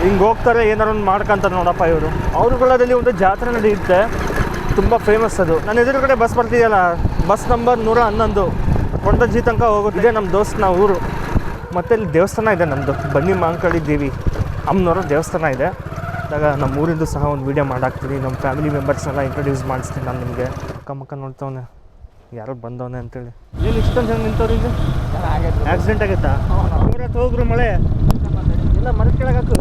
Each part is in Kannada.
ಹಿಂಗೆ ಹೋಗ್ತಾರೆ ಏನಾರು ಒಂದು ಮಾಡ್ಕೊಂತಾರೆ ನೋಡಪ್ಪ ಇವರು. ಅವ್ರುಗಳಲ್ಲಿ ಒಂದು ಜಾತ್ರೆ ನಡೆಯುತ್ತೆ, ತುಂಬ ಫೇಮಸ್ ಅದು. ನನ್ನ ಎದುರುಗಡೆ ಬಸ್ ಬರ್ತಿದೆಯಲ್ಲ, ಬಸ್ ನಂಬರ್ 111 ಕೊಂಡಜ್ಜಿ ತನಕ ಹೋಗುತ್ತೆ. ನಮ್ಮ ದೋಸ್ತ್ನ ಊರು. ಮತ್ತು ಇಲ್ಲಿ ದೇವಸ್ಥಾನ ಇದೆ ನಮ್ಮದು, ಬನ್ನಿ ಮಾಂಕಳಿ ದೇವಿ ಅಮ್ಮನವರ ದೇವಸ್ಥಾನ ಇದೆ. ಆಗ ನಮ್ಮ ಊರಿಂದು ಸಹ ಒಂದು ವೀಡಿಯೋ ಮಾಡಾಕ್ತೀನಿ. ನಮ್ಮ ಫ್ಯಾಮಿಲಿ ಮೆಂಬರ್ಸ್ನೆಲ್ಲ ಇಂಟ್ರೊಡ್ಯೂಸ್ ಮಾಡಿಸ್ತೀನಿ ನಾನು ನಿಮಗೆ. ಅಕ್ಕ ನೋಡ್ತವನೆ ಯಾರೋ ಬಂದವನೆ ಅಂತೇಳಿ. ಏನು ಇಷ್ಟೊಂದು ಜನ ನಿಂತವ್ರು ಇಲ್ಲಿ? ಆಕ್ಸಿಡೆಂಟ್ ಆಗೈತಾ? ಇವರತ್ತು ಹೋಗ್ರು ಮಳೆ ಎಲ್ಲ ಮರದ ಕೆಳಗೆ ಹಾಕು.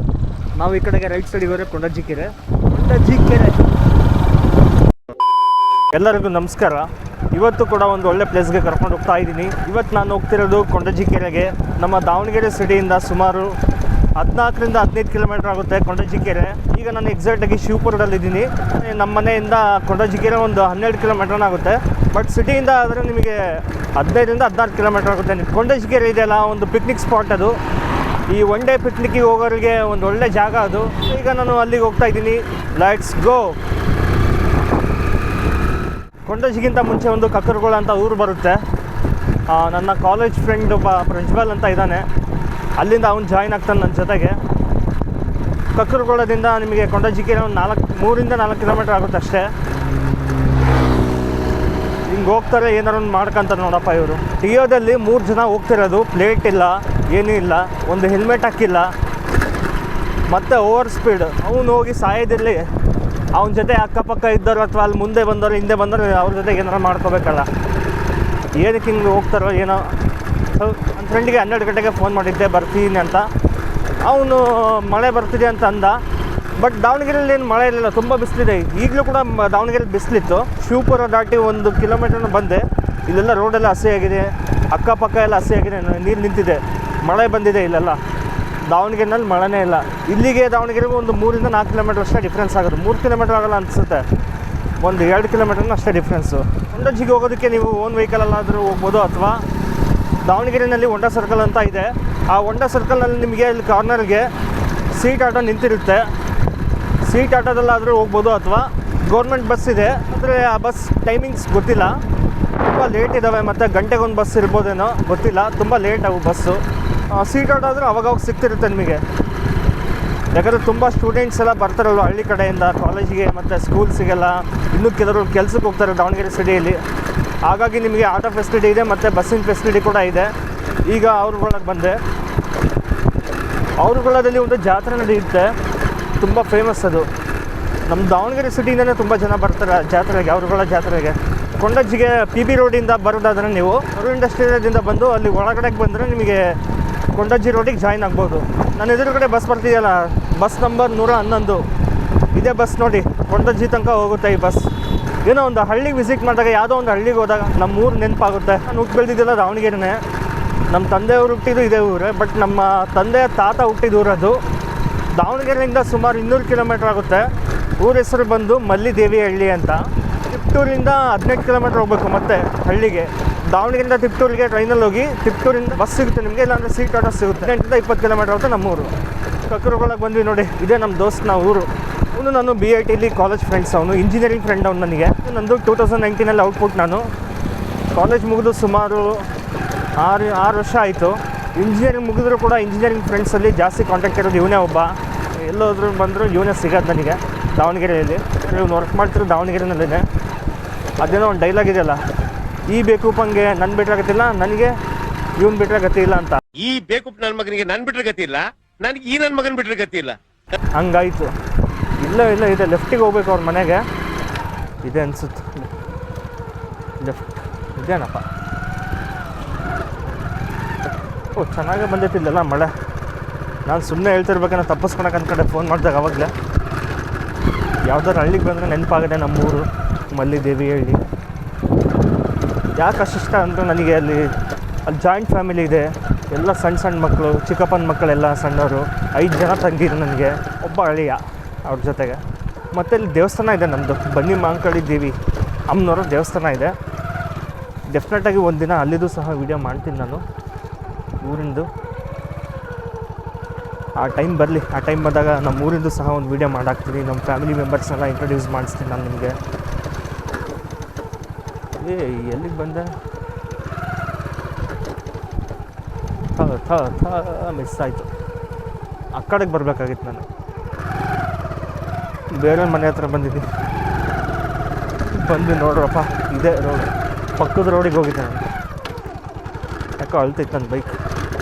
ನಾವು ಈ ಕಡೆಗೆ ರೈಟ್ ಸೈಡಿಗೆ ಹೋದ್ರೆ ಕೊಂಡಜ್ಜಿ ಕೆರೆ. ಎಲ್ಲರಿಗೂ ನಮಸ್ಕಾರ. ಇವತ್ತು ಕೂಡ ಒಂದು ಒಳ್ಳೆ ಪ್ಲೇಸ್ಗೆ ಕರ್ಕೊಂಡು ಹೋಗ್ತಾ ಇದ್ದೀನಿ. ಇವತ್ತು ನಾನು ಹೋಗ್ತಿರೋದು ಕೊಂಡಜ್ಜಿ ಕೆರೆಗೆ. ನಮ್ಮ ದಾವಣಗೆರೆ ಸಿಟಿಯಿಂದ ಸುಮಾರು 14ರಿಂದ 15 ಕಿಲೋಮೀಟರ್ ಆಗುತ್ತೆ ಕೊಂಡಜ್ಜಿ ಕೆರೆ. ಈಗ ನಾನು ಎಕ್ಸಾಕ್ಟಾಗಿ ಶಿವಪುರದಲ್ಲಿದ್ದೀನಿ. ನಮ್ಮ ಮನೆಯಿಂದ ಕೊಂಡಜ್ಜಿ ಕೆರೆ ಒಂದು 12 ಕಿಲೋಮೀಟರ್ನ ಆಗುತ್ತೆ. ಬಟ್ ಸಿಟಿಯಿಂದ ಆದರೆ ನಿಮಗೆ 15ರಿಂದ 16 ಕಿಲೋಮೀಟರ್ ಆಗುತ್ತೆ. ಕೊಂಡಜ್ಜಿ ಕೆರೆ ಇದೆಯಲ್ಲ, ಒಂದು ಪಿಕ್ನಿಕ್ ಸ್ಪಾಟ್ ಅದು. ಈ ಒನ್ ಡೇ ಪಿಕ್ನಿಕ್ಕಿಗೆ ಹೋಗೋರಿಗೆ ಒಂದು ಒಳ್ಳೆ ಜಾಗ ಅದು. ಈಗ ನಾನು ಅಲ್ಲಿಗೆ ಹೋಗ್ತಾ ಇದ್ದೀನಿ. Let's go. ಕೊಂಡಜ್ಜಿಗಿಂತ ಮುಂಚೆ ಒಂದು ಕಕ್ಕರಗೊಳ ಅಂತ ಊರು ಬರುತ್ತೆ. ನನ್ನ ಕಾಲೇಜ್ ಫ್ರೆಂಡ್ ಒಬ್ಬ ಪ್ರಜ್ವಲ್ ಅಂತ ಇದ್ದಾನೆ, ಅಲ್ಲಿಂದ ಅವ್ನು ಜಾಯ್ನ್ ಆಗ್ತಾನೆ ನನ್ನ ಜೊತೆಗೆ. ಕಕ್ಕರಗೊಳದಿಂದ ನಿಮಗೆ ಕೊಂಡಜ್ಜಿ ಕೆರೆ ಒಂದು 3ರಿಂದ 4 ಕಿಲೋಮೀಟರ್ ಆಗುತ್ತೆ ಅಷ್ಟೇ. ಹಿಂಗೆ ಹೋಗ್ತಾರೆ ಏನಾರು ಒಂದು ಮಾಡ್ಕೊಂತಾರೆ ನೋಡಪ್ಪ ಇವರು. ಟಿಯೋದಲ್ಲಿ 3 ಜನ ಹೋಗ್ತಿರೋದು. ಪ್ಲೇಟ್ ಇಲ್ಲ, ಏನೂ ಇಲ್ಲ, ಒಂದು ಹೆಲ್ಮೆಟ್ ಹಾಕಿಲ್ಲ, ಮತ್ತು ಓವರ್ ಸ್ಪೀಡ್. ಅವನು ಹೋಗಿ ಸಾಯೋದಿರಲಿ, ಅವನ ಜೊತೆ ಅಕ್ಕಪಕ್ಕ ಇದ್ದವರು ಅಥವಾ ಅಲ್ಲಿ ಮುಂದೆ ಬಂದವರು ಹಿಂದೆ ಬಂದವರು ಅವ್ರ ಜೊತೆಗೆ ಏನಾರು ಮಾಡ್ಕೋಬೇಕಲ್ಲ. ಏನಕ್ಕೆ ಹಿಂಗೆ ಹೋಗ್ತಾರೋ ಏನೋ. ನನ್ನ ಫ್ರೆಂಡಿಗೆ 12 ಗಂಟೆಗೆ ಫೋನ್ ಮಾಡಿದ್ದೆ ಬರ್ತೀನಿ ಅಂತ. ಅವನು ಮಳೆ ಬರ್ತಿದೆ ಅಂತ ಅಂದ. ಬಟ್ ದಾವಣಗೆರೆಯಲ್ಲಿ ಏನು ಮಳೆ ಇರಲಿಲ್ಲ, ತುಂಬ ಬಿಸಿಲಿದೆ. ಈಗಲೂ ಕೂಡ ದಾವಣಗೆರೆ ಬಿಸಿಲಿತ್ತು. ಶಿವಪುರ ದಾಟಿ 1 ಕಿಲೋಮೀಟರ್ನ ಬಂದೆ. ಇಲ್ಲೆಲ್ಲ ರೋಡೆಲ್ಲ ಹಸಿಯಾಗಿದೆ, ಅಕ್ಕಪಕ್ಕ ಎಲ್ಲ ಹಸಿಯಾಗಿದೆ, ನೀರು ನಿಂತಿದೆ, ಮಳೆ ಬಂದಿದೆ. ಇಲ್ಲೆಲ್ಲ ದಾವಣಗೆರೆನಲ್ಲಿ ಮಳೆನೇ ಇಲ್ಲ. ಇಲ್ಲಿಗೆ ದಾವಣಗೆರೆಗೂ ಒಂದು 3ರಿಂದ 4 ಕಿಲೋಮೀಟರ್ ಅಷ್ಟೇ ಡಿಫ್ರೆನ್ಸ್ ಆಗೋದು. 3 ಕಿಲೋಮೀಟರ್ ಆಗೋಲ್ಲ ಅನಿಸುತ್ತೆ, ಒಂದು 2 ಕಿಲೋಮೀಟರ್ನ ಅಷ್ಟೇ ಡಿಫ್ರೆನ್ಸು. ಕೊಂಡಜ್ಜಿಗೆ ಹೋಗೋದಕ್ಕೆ ನೀವು ಓನ್ ವೆಹಿಕಲಲ್ಲಾದರೂ ಹೋಗ್ಬೋದು, ಅಥವಾ ದಾವಣಗೆರೆಯಲ್ಲಿ ಹೊಂಡಾ ಸರ್ಕಲ್ ಅಂತ ಇದೆ. ಆ ಹೊಂಡಾ ಸರ್ಕಲ್ನಲ್ಲಿ ನಿಮಗೆ ಇಲ್ಲಿ ಕಾರ್ನರ್ಗೆ ಸೀಟ್ ಆಟೋ ನಿಂತಿರುತ್ತೆ. ಸೀಟ್ ಆಟೋದಲ್ಲಾದರೂ ಹೋಗ್ಬೋದು, ಅಥವಾ ಗೌರ್ಮೆಂಟ್ ಬಸ್ ಇದೆ. ಆದರೆ ಆ ಬಸ್ ಟೈಮಿಂಗ್ಸ್ ಗೊತ್ತಿಲ್ಲ, ತುಂಬ ಲೇಟ್ ಇದ್ದಾವೆ. ಮತ್ತು ಗಂಟೆಗೊಂದು ಬಸ್ ಇರ್ಬೋದೇನೋ ಗೊತ್ತಿಲ್ಲ, ತುಂಬ ಲೇಟ್ ಅವು ಬಸ್ಸು. ಸೀಟ್ ಆಟೋ ಆದರೂ ಅವಾಗ ಸಿಗ್ತಿರುತ್ತೆ ನಿಮಗೆ. ಯಾಕಂದರೆ ತುಂಬ ಸ್ಟೂಡೆಂಟ್ಸ್ ಎಲ್ಲ ಬರ್ತಾರಲ್ವ ಹಳ್ಳಿ ಕಡೆಯಿಂದ ಕಾಲೇಜಿಗೆ ಮತ್ತು ಸ್ಕೂಲ್ಸಿಗೆಲ್ಲ. ಇನ್ನೂ ಕೆಲವರು ಕೆಲಸಕ್ಕೆ ಹೋಗ್ತಾರೆ ದಾವಣಗೆರೆ ಸಿಟಿಯಲ್ಲಿ. ಹಾಗಾಗಿ ನಿಮಗೆ ಆಟೋ ಫೆಸಿಲಿಟಿ ಇದೆ ಮತ್ತು ಬಸ್ಸಿನ ಫೆಸಿಲಿಟಿ ಕೂಡ ಇದೆ. ಈಗ ಅವ್ರುಗಳಿಗೆ ಬಂದೆ. ಅವ್ರುಗಳಲ್ಲಿ ಒಂದು ಜಾತ್ರೆ ನಡೆಯುತ್ತೆ, ತುಂಬ ಫೇಮಸ್ ಅದು. ನಮ್ಮ ದಾವಣಗೆರೆ ಸಿಟಿಯಿಂದನೇ ತುಂಬ ಜನ ಬರ್ತಾರೆ ಜಾತ್ರೆಗೆ, ಅವ್ರುಗಳ ಜಾತ್ರೆಗೆ. ಕೊಂಡಜ್ಜಿಗೆ PB ರೋಡಿಂದ ಬರೋದಾದರೆ ನೀವು ಅರವಿಂದ ಸ್ಟೇಡಿಯದಿಂದ ಬಂದು ಅಲ್ಲಿ ಒಳಗಡೆಗೆ ಬಂದರೆ ನಿಮಗೆ ಕೊಂಡಜ್ಜಿ ರೋಡಿಗೆ ಜಾಯ್ನ್ ಆಗ್ಬೋದು. ನನ್ನ ಎದುರುಗಡೆ ಬಸ್ ಬರ್ತಿದೆಯಲ್ಲ, ಬಸ್ ನಂಬರ್ 111 ಇದೇ ಬಸ್ ನೋಡಿ. ಕೊಂಡಜ್ಜಿ ತನಕ ಹೋಗುತ್ತೆ ಈ ಬಸ್. ಏನೋ ಒಂದು ಹಳ್ಳಿಗೆ ವಿಸಿಟ್ ಮಾಡಿದಾಗ, ಯಾವುದೋ ಒಂದು ಹಳ್ಳಿಗೆ ಹೋದಾಗ ನಮ್ಮ ಊರು ನೆನಪಾಗುತ್ತೆ. ನಾನು ಹುಟ್ಟು ಬೆಳೆದಿದ್ದೆಲ್ಲ ದಾವಣಗೆರೆನೇ. ನಮ್ಮ ತಂದೆಯವರು ಹುಟ್ಟಿದ್ದು ಇದೇ ಊರೇ. ಬಟ್ ನಮ್ಮ ತಂದೆಯ ತಾತ ಹುಟ್ಟಿದ ಊರದು. ದಾವಣಗೆರೆಯಿಂದ ಸುಮಾರು 200 ಕಿಲೋಮೀಟ್ರ್ ಆಗುತ್ತೆ. ಊರ ಹೆಸರು ಬಂದು ಮಲ್ಲಿದೇವಿ ಹಳ್ಳಿ ಅಂತ. ತಿಪ್ಟೂರಿಂದ 18 ಕಿಲೋಮೀಟ್ರ್ ಹೋಗಬೇಕು ಮತ್ತೆ ಹಳ್ಳಿಗೆ. ದಾವಣಗೆರೆಯಿಂದ ತಿಪ್ಟೂರಿಗೆ ಟ್ರೈನಲ್ಲಿ ಹೋಗಿ, ತಿಪ್ಟೂರಿಂದ ಬಸ್ ಸಿಗುತ್ತೆ ನಿಮಗೆ, ಇಲ್ಲಾಂದರೆ ಸೀಟ್ ಆಟೋ ಸಿಗುತ್ತೆ. 18ರಿಂದ 20 ಕಿಲೋಮೀಟ್ರ್ ಆಗುತ್ತೆ ನಮ್ಮೂರು. ಕಕ್ಕರಗೊಳಗೆ ಬಂದ್ವಿ ನೋಡಿ, ಇದೇ ನಮ್ಮ ದೋಸ್ತ್ನ ಊರು. ಅವನು ನಾನು BITಲಿ ಕಾಲೇಜ್ ಫ್ರೆಂಡ್ಸ್. ಅವನು ಇಂಜಿನಿಯರಿಂಗ್ ಫ್ರೆಂಡ್. ಅವ್ನು ನನಗೆ ನಂದು 2019ನಲ್ಲಿ ಔಟ್ಪುಟ್. ನಾನು ಕಾಲೇಜ್ ಮುಗಿದು ಸುಮಾರು 6 ವರ್ಷ ಆಯಿತು. ಇಂಜಿನಿಯರಿಂಗ್ ಮುಗಿದ್ರೂ ಕೂಡ ಇಂಜಿನಿಯರಿಂಗ್ ಫ್ರೆಂಡ್ಸಲ್ಲಿ ಜಾಸ್ತಿ ಕಾಂಟ್ಯಾಕ್ಟ್ ಇರೋದು ಇವನೇ ಒಬ್ಬ. ಎಲ್ಲೋದ್ರೂ ಬಂದರೂ ಇವನೇ ಸಿಗೋದು ನನಗೆ ದಾವಣಗೆರೆಯಲ್ಲಿ. ಇವ್ನು ವರ್ಕ್ ಮಾಡ್ತಿರೋ ದಾವಣಗೆರೆನಲ್ಲೇ. ಅದೇನೋ ಒಂದು ಡೈಲಾಗ್ ಇದೆಯಲ್ಲ, ಈ ಬೇಕೂಪಂಗೆ ನನ್ನ ಬಿಟ್ಟರೆ ಗತಿಲ್ಲ, ನನಗೆ ಇವನು ಬಿಟ್ಟರೆ ಗತಿ ಇಲ್ಲ ಅಂತ. ಈ ಬೇಕೂಪ್ ನನ್ನ ಮಗನಿಗೆ ನನ್ನ ಬಿಟ್ಟರೆ ಗತಿ ಇಲ್ಲ, ನನಗೆ ಈ ನನ್ನ ಮಗನ ಬಿಟ್ಟರೆ ಗತಿ ಇಲ್ಲ. ಹಂಗಾಯಿತು. ಇಲ್ಲ ಇದೆ, ಲೆಫ್ಟಿಗೆ ಹೋಗ್ಬೇಕು ಅವ್ರ ಮನೆಗೆ. ಇದೆ ಅನಿಸುತ್ತೆ, ಲೆಫ್ಟ್ ಇದೇನಪ್ಪ. ಓ, ಚೆನ್ನಾಗೇ ಬಂದೈತಿಲ್ಲ ಮಳೆ. ನಾನು ಸುಮ್ಮನೆ ಹೇಳ್ತಿರ್ಬೇಕನ್ನ ತಪ್ಪಿಸ್ಕೊಳಕ್ಕೆ ಅಂದ್ಕಡೆ ಫೋನ್ ಮಾಡಿದಾಗ ಅವಾಗಲೇ. ಯಾವ್ದಾದ್ರು ಹಳ್ಳಿಗೆ ಬಂದರೆ ನೆನಪಾಗಿದೆ ನಮ್ಮೂರು ಮಲ್ಲಿದೇವಿ ಹಳ್ಳಿ. ಯಾಕೆ ಅಷ್ಟಿಷ್ಟ ಅಂದರೆ ನನಗೆ ಅಲ್ಲಿ ಜಾಯಿಂಟ್ ಫ್ಯಾಮಿಲಿ ಇದೆ. ಎಲ್ಲ ಸಣ್ಣ ಮಕ್ಕಳು, ಚಿಕ್ಕಪ್ಪನ ಮಕ್ಕಳೆಲ್ಲ ಸಣ್ಣವರು. 5 ಜನ ತಂಗಿರು ನನಗೆ, ಒಬ್ಬ ಅಳಿಯ ಅವ್ರ ಜೊತೆಗೆ. ಮತ್ತು ಇಲ್ಲಿ ದೇವಸ್ಥಾನ ಇದೆ ನಮ್ಮದು, ಬನ್ನಿ ಮಾಂಕಳಿ ದೇವಿ ಅಮ್ಮನವರ ದೇವಸ್ಥಾನ ಇದೆ. ಡೆಫಿನೆಟಾಗಿ ಒಂದಿನ ಅಲ್ಲಿದ್ದು ಸಹ ವೀಡಿಯೋ ಮಾಡ್ತೀನಿ ನಾನು ಊರಿಂದು. ಆ ಟೈಮ್ ಬರಲಿ, ಆ ಟೈಮ್ ಬಂದಾಗ ನಮ್ಮ ಊರಿಂದು ಸಹ ಒಂದು ವೀಡಿಯೋ ಮಾಡಾಕ್ತೀನಿ. ನಮ್ಮ ಫ್ಯಾಮಿಲಿ ಮೆಂಬರ್ಸ್ನೆಲ್ಲ ಇಂಟ್ರೊಡ್ಯೂಸ್ ಮಾಡಿಸ್ತೀನಿ ನಾನು ನಿಮಗೆ. ಎಲ್ಲಿಗೆ ಬಂದೆ? ಮಿಸ್ ಆಯಿತು. ಆ ಕಡೆಗೆ ಬರಬೇಕಾಗಿತ್ತು ನಾನು. ಬೇರೆ ಮನೆ ಹತ್ರ ಬಂದಿದ್ದೀನಿ. ಬಂದು ನೋಡ್ರಪ್ಪ, ಇದೇ ರೋಡ್, ಪಕ್ಕದ ರೋಡಿಗೆ ಹೋಗಿದ್ದೆ ನಾನು. ಯಾಕೋ ಅಳ್ತೈತೆ ನನ್ನ ಬೈಕ್.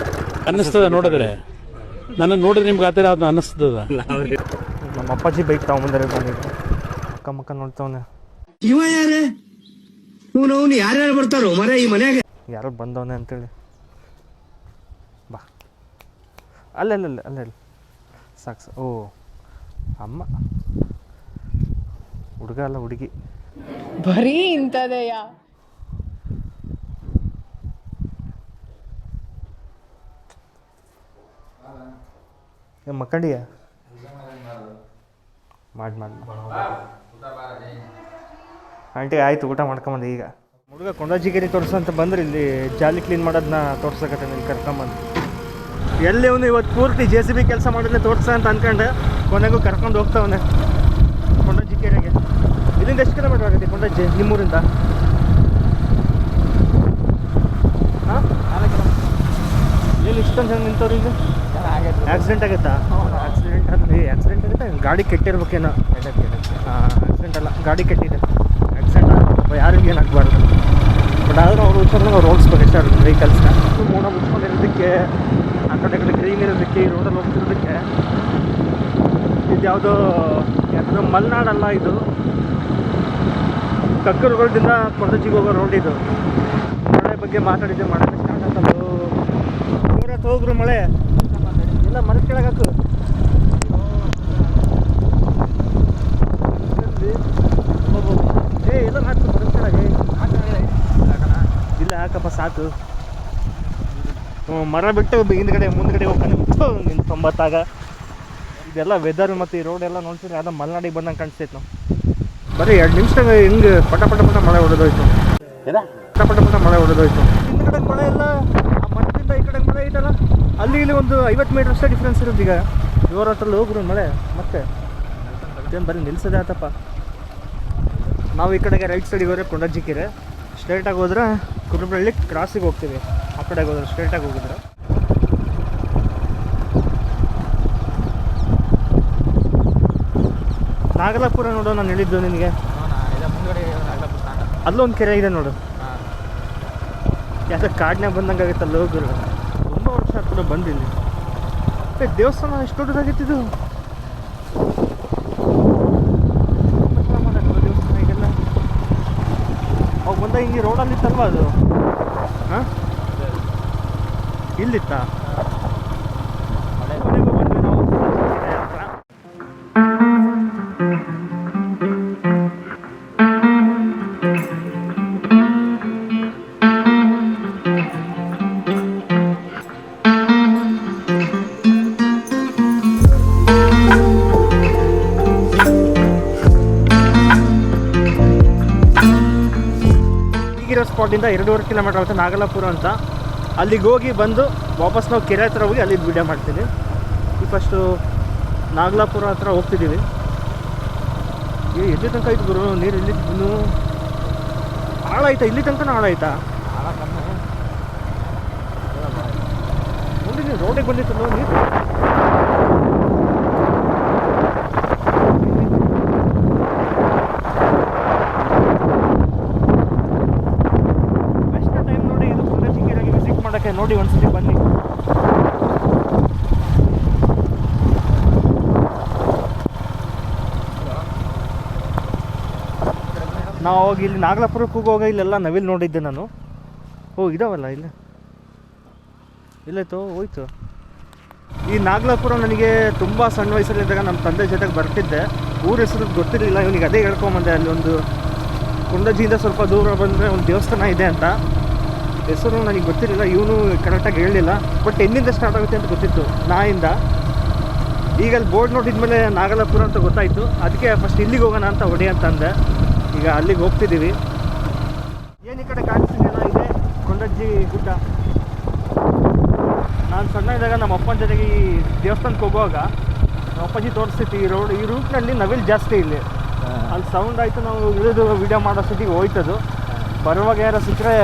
ಅನ್ನಿಸ್ತದ ನೋಡಿದ್ರೆ, ನನ್ನ ನೋಡಿದ್ರೆ ನಿಮ್ಗೆ ಆ ಥರ ಅದು ಅನ್ನಿಸ್ತದ. ನಮ್ಮ ಅಪ್ಪಾಜಿ ಬೈಕ್ ತಗೊಂಬಂದರೆ ಬಂದಿದ್ದೆ. ಅಕ್ಕ ಮಕ್ಕ ನೋಡ್ತಾವನೆ. ಇವ ಯಾರೇ ಇವನು ಯಾರ್ಯಾರು ಬರ್ತಾರೋ ಮರ ಈ ಮನೆಯಾಗ ಯಾರೋ ಬಂದವನೆ ಅಂತೇಳಿ. ಬಾ, ಅಲ್ಲೇ ಸಾಕು. ಓ ಅಮ್ಮ, ಹುಡುಗ ಅಲ್ಲ ಹುಡುಗಿ. ಬರೀ ಇಂಥದೆಯಾ? ಮಕ್ಕಂಡಿಯ ಮಾಡಿ ಆಂಟಿ ಆಯ್ತು, ಊಟ ಮಾಡ್ಕೊಂಬಂದೆ. ಈಗ ಹುಡುಗ ಕೊಂಡಜ್ಜಿಗಿರಿ ತೋರಿಸಂತ ಬಂದ್ರೆ ಇಲ್ಲಿ ಜಾಲಿ ಕ್ಲೀನ್ ಮಾಡೋದನ್ನ ತೋರ್ಸಕತ್ತೆ. ಇಲ್ಲಿ ಕರ್ಕೊಂಬಂದು ಎಲ್ಲಿ ಅವನು ಇವತ್ತು ಪೂರ್ತಿ JCB ಕೆಲಸ ಮಾಡೋದನ್ನೇ ತೋರ್ಸ ಅಂತ ಅನ್ಕೊಂಡೆ. ಕೊನೆಗೂ ಕರ್ಕೊಂಡು ಹೋಗ್ತಾವನೆ ಕೊಂಡಜ್ಜಿ ಕೆರೆಗೆ. ಇಲ್ಲಿಂದ ಎಷ್ಟು ಕಿಲೋಮೀಟರ್ ಆಗುತ್ತೆ ಕೊಂಡಜ್ಜಿ ನಿಮ್ಮೂರಿಂದ? ಹಾಂ, ಎಲ್ಲಿ ಇಷ್ಟೊಂದು ಜನ ನಿಂತವ್ರು ಇಲ್ಲಿ? ಆಕ್ಸಿಡೆಂಟ್ ಆಗುತ್ತಾ? ಆಕ್ಸಿಡೆಂಟ್ ಆಗುತ್ತೆ. ಗಾಡಿ ಕೆಟ್ಟಿರ್ಬೇಕೇನೋ. ಆಕ್ಸಿಡೆಂಟ್ ಅಲ್ಲ, ಗಾಡಿ ಕೆಟ್ಟಿದೆ. ಆಕ್ಸಿಡೆಂಟ್ ಆಗಬೇಕು, ಯಾರಿಗೂ ಏನಾಗಬಾರ್ದು. ಬಟ್ ಆದರೂ ಅವರು ಹುಚ್ಕೊಂಡು ಅವ್ರು ಓಡಿಸ್ಬೇಕು ಅಷ್ಟೇ ಅವ್ರ ವೆಹಿಕಲ್ಸ್ನ. ಮೋಡ ಮುಚ್ಕೊಂಡಿರೋದಕ್ಕೆ, ಆ ಕಡೆ ಗ್ರೀನ್ ಇರೋದಕ್ಕೆ, ಈ ರೋಡಲ್ಲಿ ಹೋಗ್ತಿರೋದಕ್ಕೆ. ಇದು ಯಾವುದೋ ಮಲೆನಾಡಲ್ಲ, ಇದು ಕಕ್ಕರುಗಳಿಂದ ಕೊಂಡಜ್ಜಿಗೆ ಹೋಗೋ ರೋಡ್ ಇದು. ಮಳೆ ಬಗ್ಗೆ ಮಾತಾಡಿದ್ದೆ, ಮಳೆ ಸ್ಟಾರ್ಟ್ ಆಗ್ತದೆ. ಜೋರಾಗಿ ಹೋಗ್ರು ಮಳೆ ಎಲ್ಲ ಮರದ ಕೆಳಗೆ ಹಾಕು. ಎಲ್ಲ ಹಾಕು ಮರದ ಕೆಳಗೆ. ಇಲ್ಲ ಹಾಕಪ್ಪ ಸಾಕು. ಮರ ಬಿಟ್ಟು ಮುಂದ್ಗಡೆ ಹೋಗ್ತಾನೆ ನಿನ್ನ 90ಆಗ. ಇದೆಲ್ಲ ವೆದರ್ ಮತ್ತು ಈ ರೋಡ್ ಎಲ್ಲ ನೋಡ್ತೀರಿ, ಯಾವುದೋ ಮಲೆನಾಡಿಗೆ ಬಂದಂಗೆ ಕಾಣಿಸ್ತೈತೆ. ನಾವು ಬರೀ 2 ನಿಮಿಷದಾಗ ಹಿಂಗೆ ಪಟ ಮಳೆ ಹೊಡೆದೋಯ್ತು. ಪಟ ಮಳೆ ಹೊಡೆದೋಯ್ತು. ಹಿಂದ್ಗಡೆ ಮಳೆ ಎಲ್ಲ, ಆ ಮರದಿಂದ ಈ ಕಡೆ ಮಳೆ ಐತಲ್ಲ, ಅಲ್ಲಿ ಇಲ್ಲಿ ಒಂದು 50 ಮೀಟರ್ ಅಷ್ಟೇ ಡಿಫ್ರೆನ್ಸ್ ಇರೋದು. ಈಗ ಇವ್ರ ಹತ್ರಲ್ಲಿ ಹೋಗ್ರು ಮಳೆ ಮತ್ತೆ ಏನು ಬರೀ ನಿಲ್ಸೋದೇ ಆತಪ್ಪ. ನಾವು ಈ ಕಡೆಗೆ ರೈಟ್ ಸೈಡಿಗೆ ಹೋದ್ರೆ ಕೊಂಡಜ್ಜಿಕೆರೆ, ಸ್ಟ್ರೈಟಾಗಿ ಹೋದ್ರೆ ಕುರುಬಳ್ಳಿ ಕ್ರಾಸಿಗೆ ಹೋಗ್ತೀವಿ. ಆ ಕಡೆಗೆ ಹೋದ್ರೆ ಸ್ಟ್ರೈಟಾಗಿ ಹೋಗಿದ್ರೆ ನಾಗಲಾಪುರ ನೋಡು. ನಾನು ಹೇಳಿದ್ದು ನಿನಗೆ, ಅಲ್ಲೊಂದು ಕೆರೆ ಇದೆ ನೋಡು. ಯಾಕೆ ಕಾಡಿನಾಗ ಬಂದಂಗೆ ಆಗುತ್ತಲ್ಲ ಹೋಗಿಲ್ಲ. ತುಂಬ ವರ್ಷ ಕೂಡ ಬಂದಿಲ್ಲ. ದೇವಸ್ಥಾನ ಎಷ್ಟು ದೊಡ್ಡದಾಗಿತ್ತಿದು. ದೇವಸ್ಥಾನ ಈಗೆಲ್ಲ ಅವಾಗ ಬಂದಾಗ ಹಿಂಗೆ ರೋಡಲ್ಲಿ ಇತ್ತಲ್ವ ಅದು? ಹಾಂ, ಇಲ್ಲಿತ್ತಾ? ಬಂದ್ವಿ ನಾವು ಹತ್ರ. ಸ್ಪಾಟಿಂದ 2.5 ಕಿಲೋಮೀಟರ್ ಆಗುತ್ತೆ ನಾಗಲಾಪುರ ಅಂತ. ಅಲ್ಲಿಗೆ ಹೋಗಿ ಬಂದು ವಾಪಸ್ ನಾವು ಕೆರೆ ಹತ್ರ ಹೋಗಿ ಅಲ್ಲಿ ವಿಡಿಯೋ ಮಾಡ್ತೀವಿ. ಈ ಫಸ್ಟು ನಾಗಲಾಪುರ ಹತ್ರ ಹೋಗ್ತಿದ್ದೀವಿ. ಎಲ್ಲಿ ತನಕ ಆಯ್ತು ಗುರು ನೀರು? ಇಲ್ಲಿ ಇನ್ನೂ ಆಳಾಯ್ತಾ? ಇಲ್ಲಿ ತನಕ ಆಳಾಯ್ತಾ? ನೋಡಿ, ರೋಡಿಗೆ ಬಂದಿತ್ತು ನೀರು. ನೋಡಿ ಒಂದ್ಸತಿ ಬನ್ನಿ. ನಾವು ಹೋಗಿ ಇಲ್ಲಿ ನಾಗಲಾಪುರಕ್ಕೆ ಹೋಗುವಾಗ ಇಲ್ಲೆಲ್ಲ ನವಿಲು ನೋಡಿದ್ದೆ ನಾನು. ಓ ಇದಾವಲ್ಲ ಇಲ್ಲಾಯ್ತು, ಹೋಯ್ತು. ಈ ನಾಗಲಾಪುರ ನನಗೆ ತುಂಬ ಸಣ್ಣ ವಯಸ್ಸಲ್ಲಿದ್ದಾಗ ನಮ್ಮ ತಂದೆ ಜೊತೆಗೆ ಬರ್ತಿದ್ದೆ. ಊರ ಹೆಸರು ಗೊತ್ತಿರಲಿಲ್ಲ. ಇವನಿಗೆ ಅದೇ ಹೇಳ್ಕೊಂಬಂದೆ. ಅಲ್ಲಿ ಒಂದು ಕೊಂಡಜ್ಜಿಯಿಂದ ಸ್ವಲ್ಪ ದೂರ ಬಂದರೆ ಒಂದು ದೇವಸ್ಥಾನ ಇದೆ ಅಂತ. ಹೆಸರು ನನಗೆ ಗೊತ್ತಿರಲಿಲ್ಲ, ಇವನು ಕರೆಕ್ಟಾಗಿ ಹೇಳಲಿಲ್ಲ. ಬಟ್ ಎಲ್ಲಿಂದ ಸ್ಟಾರ್ಟ್ ಆಗುತ್ತೆ ಅಂತ ಗೊತ್ತಿತ್ತು, ನಾಯಿಂದ. ಈಗ ಅಲ್ಲಿ ಬೋರ್ಡ್ ನೋಡಿದ್ಮೇಲೆ ನಾಗಲಾಪುರ ಅಂತ ಗೊತ್ತಾಯಿತು. ಅದಕ್ಕೆ ಫಸ್ಟ್ ಇಲ್ಲಿಗೆ ಹೋಗೋಣ ಅಂತ ಹೊಡಿ ಅಂತಂದೆ. ಈಗ ಅಲ್ಲಿಗೆ ಹೋಗ್ತಿದ್ದೀವಿ. ಏನು ಈ ಕಡೆ ಕಾಣಿಸ್ತಿದೆಯಲ್ಲ, ಇದೆ ಕೊಂಡಜ್ಜಿ ಗುಡ್ಡ. ನಾನು ಸಣ್ಣ ಇದ್ದಾಗ ನಮ್ಮ ಅಪ್ಪನ ಜೊತೆಗೆ ಈ ದೇವಸ್ಥಾನಕ್ಕೆ ಹೋಗುವಾಗ ನಮ್ಮ ಅಪ್ಪಾಜಿ ತೋರಿಸ್ತಿತ್ತು ಈ ರೂಟ್ನಲ್ಲಿ ನವಿಲು ಜಾಸ್ತಿ ಇಲ್ಲಿ. ಅಲ್ಲಿ ಸೌಂಡ್ ಆಯಿತು, ನಾವು ಇಳಿದು ವೀಡಿಯೋ ಮಾಡೋ ಸ್ಥಿತಿಗೆ ಹೋಯ್ತದು. ಬರುವಾಗ ಯಾರು ಸಿಕ್ಕರೆ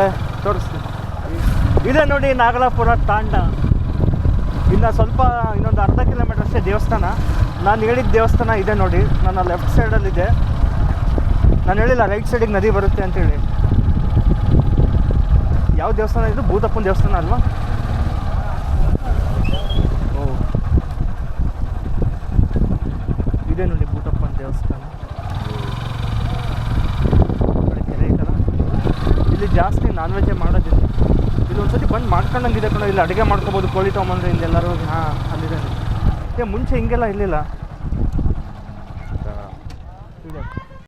ತೋರಿಸ್ತೀವಿ. ಇದೆ ನೋಡಿ ನಾಗಲಾಪುರ ತಾಂಡ. ಇನ್ನು ಸ್ವಲ್ಪ ಇನ್ನೊಂದು ಅರ್ಧ ಕಿಲೋಮೀಟರ್ ಅಷ್ಟೇ ದೇವಸ್ಥಾನ. ನಾನು ಹೇಳಿದ ದೇವಸ್ಥಾನ ಇದೆ ನೋಡಿ, ನನ್ನ ಲೆಫ್ಟ್ ಸೈಡಲ್ಲಿದೆ. ನಾನು ಹೇಳಿಲ್ಲ ರೈಟ್ ಸೈಡಿಗೆ ನದಿ ಬರುತ್ತೆ ಅಂತೇಳಿ. ಯಾವ ದೇವಸ್ಥಾನ ಇದು? ಭೂತಪ್ಪನ ದೇವಸ್ಥಾನ ಅಲ್ವಾ? ಓ, ಇದೆ ನೋಡಿ ಭೂತಪ್ಪನ ದೇವಸ್ಥಾನ. ಕೆರೆ ಐತಲ್ಲ, ಇಲ್ಲಿ ಜಾಸ್ತಿ ನಾನ್ ವೆಜ್ಜೇ ಮಾಡೋದಿಲ್ಲ. ಇಲ್ಲಿ ಒಂದ್ಸತಿ ಬಂದು ಮಾಡ್ಕೊಂಡಂಗಿದೆ ಕಣ. ಇಲ್ಲಿ ಅಡುಗೆ ಮಾಡ್ಕೋಬೋದು, ಕೋಳಿ ತೊಗೊಂಬಂದ್ರೆ ಇಲ್ಲೆಲ್ಲರೂ. ಹಾಂ, ಅಲ್ಲಿದೆ. ಮುಂಚೆ ಹಿಂಗೆಲ್ಲ ಇರಲಿಲ್ಲ. ಇದೆ